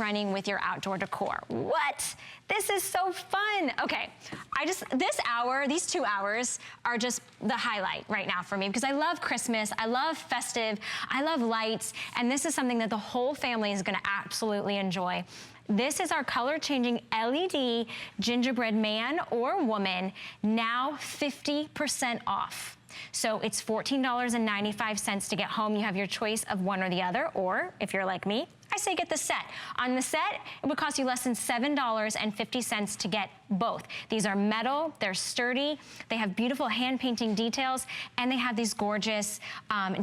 running with your outdoor decor. What? This is so fun. Okay, these 2 hours are just the highlight right now for me because I love Christmas, I love festive, I love lights, and this is something that the whole family is gonna absolutely enjoy. This is our color-changing LED gingerbread man or woman, now 50% off. So it's $14.95 to get home. You have your choice of one or the other, or if you're like me, I say get the set. On the set, it would cost you less than $7.50 to get both. These are metal, they're sturdy, they have beautiful hand painting details, and they have these gorgeous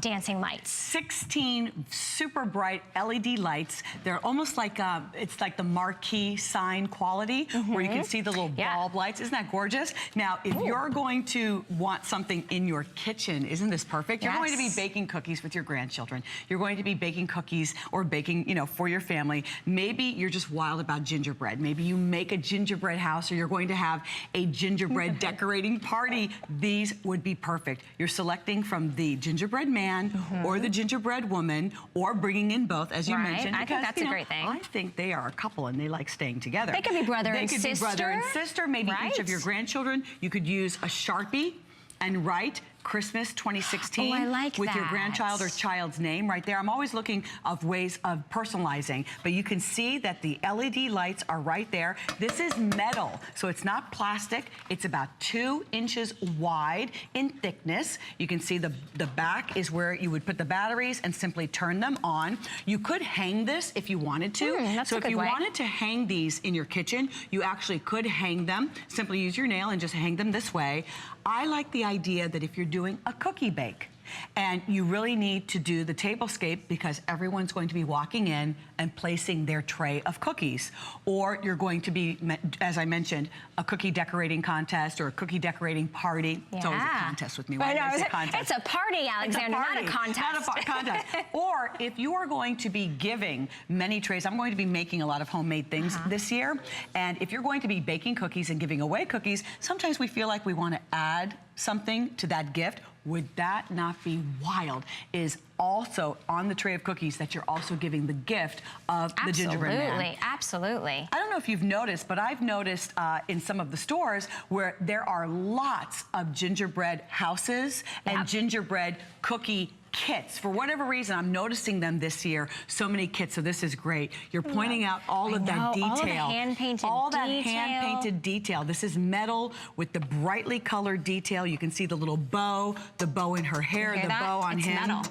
dancing lights. 16 super bright LED lights. They're almost like, it's like the marquee sign quality, where you can see the little bulb lights. Isn't that gorgeous? Now, if you're going to want something in your kitchen, isn't this perfect? You're going to be baking cookies with your grandchildren. You're going to be baking cookies or baking, you know, for your family. Maybe you're just wild about gingerbread. Maybe you make a gingerbread house, or you're going to have a gingerbread decorating party. These would be perfect. You're selecting from the gingerbread man or the gingerbread woman, or bringing in both, as you mentioned. I think that's a great thing. I think they are a couple and they like staying together. They could be brother and sister. They could be brother and sister. Maybe each of your grandchildren. You could use a Sharpie and write Christmas 2016 with your grandchild or child's name right there. I'm always looking of ways of personalizing, but you can see that the LED lights are right there. This is metal, so it's not plastic. It's about 2 inches wide in thickness. You can see the back is where you would put the batteries and simply turn them on. You could hang this if you wanted to. So if you wanted to hang these in your kitchen, you actually could hang them. Simply use your nail and just hang them this way. I like the idea that if you're doing a cookie bake and you really need to do the tablescape because everyone's going to be walking in and placing their tray of cookies, or you're going to be, as I mentioned, a cookie decorating contest or a cookie decorating party. It's always a contest with me. It's a party, Alexander, not a contest. Not a contest. Or if you are going to be giving many trays, I'm going to be making a lot of homemade things this year, and if you're going to be baking cookies and giving away cookies, sometimes we feel like we want to add something to that gift. Would that not be wild? Is also on the tray of cookies that you're also giving the gift of the gingerbread man. Absolutely. I don't know if you've noticed, but I've noticed in some of the stores where there are lots of gingerbread houses and gingerbread cookie kits. For whatever reason, I'm noticing them this year. So many kits, so this is great. You're pointing out all of that detail. All the hand-painted detail. All that hand-painted detail. This is metal with the brightly colored detail. You can see the little bow, the bow in her hair, the bow on him. Metal.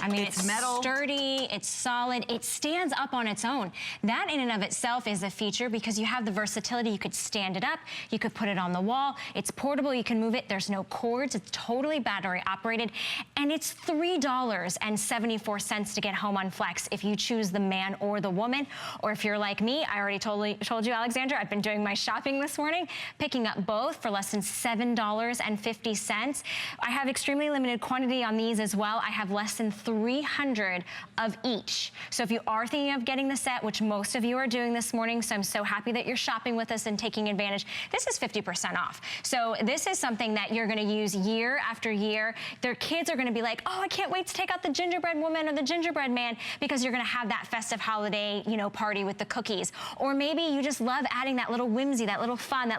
I mean, it's metal, sturdy, it's solid, it stands up on its own. That in and of itself is a feature because you have the versatility. You could stand it up, you could put it on the wall, it's portable, you can move it, there's no cords, it's totally battery operated, and it's $3.74 to get home on Flex if you choose the man or the woman. Or if you're like me, I already told you, Alexander, I've been doing my shopping this morning, picking up both for less than $7.50. I have extremely limited quantity on these as well. I have less than 300 of each. So if you are thinking of getting the set, which most of you are doing this morning, so I'm so happy that you're shopping with us and taking advantage, this is 50% off. So this is something that you're gonna use year after year. Their kids are gonna be like, oh, I can't wait to take out the gingerbread woman or the gingerbread man, because you're gonna have that festive holiday, you know, party with the cookies. Or maybe you just love adding that little whimsy, that little fun,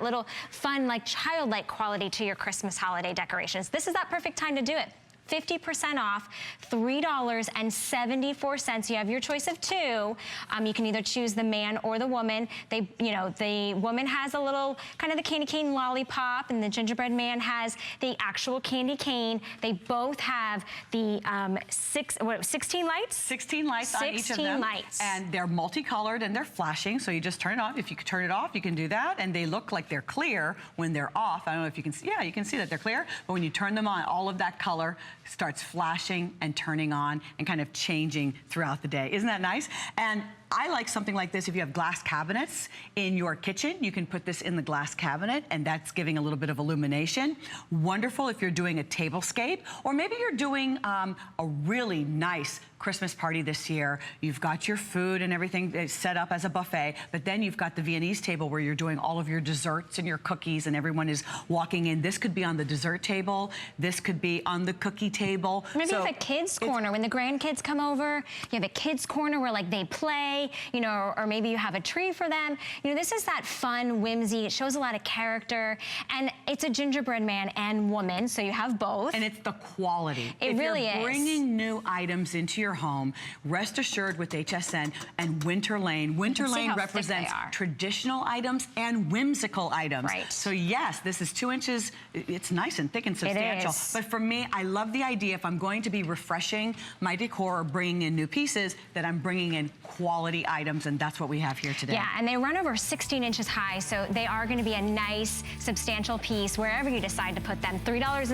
like childlike quality to your Christmas holiday decorations. This is that perfect time to do it. 50% off, $3.74. You have your choice of 2. You can either choose the man or the woman. The woman has a little, kind of the candy cane lollipop, and the gingerbread man has the actual candy cane. They both have the 16 lights? 16 lights on each of them. 16 lights. And they're multicolored and they're flashing, so you just turn it off. If you could turn it off, you can do that. And they look like they're clear when they're off. I don't know if you can see, you can see that they're clear, but when you turn them on, all of that color starts flashing and turning on and kind of changing throughout the day. Isn't that nice? And I like something like this. If you have glass cabinets in your kitchen, you can put this in the glass cabinet, and that's giving a little bit of illumination. Wonderful if you're doing a tablescape, or maybe you're doing a really nice Christmas party this year. You've got your food and everything set up as a buffet, but then you've got the Viennese table where you're doing all of your desserts and your cookies, and everyone is walking in. This could be on the dessert table. This could be on the cookie table. Maybe you have a kids corner when the grandkids come over. You have a kids corner where like they play day, you know, or maybe you have a tree for them. You know, this is that fun whimsy. It shows a lot of character, and it's a gingerbread man and woman, so you have both. And it's the quality. It really is. If you're bringing new items into your home, rest assured with HSN and Winter Lane. Winter Lane represents traditional items and whimsical items. Right. So yes, this is 2 inches. It's nice and thick and substantial. It is. But for me, I love the idea if I'm going to be refreshing my decor or bringing in new pieces, that I'm bringing in quality items, and that's what we have here today. Yeah, and they run over 16 inches high, so they are going to be a nice, substantial piece wherever you decide to put them. $3.60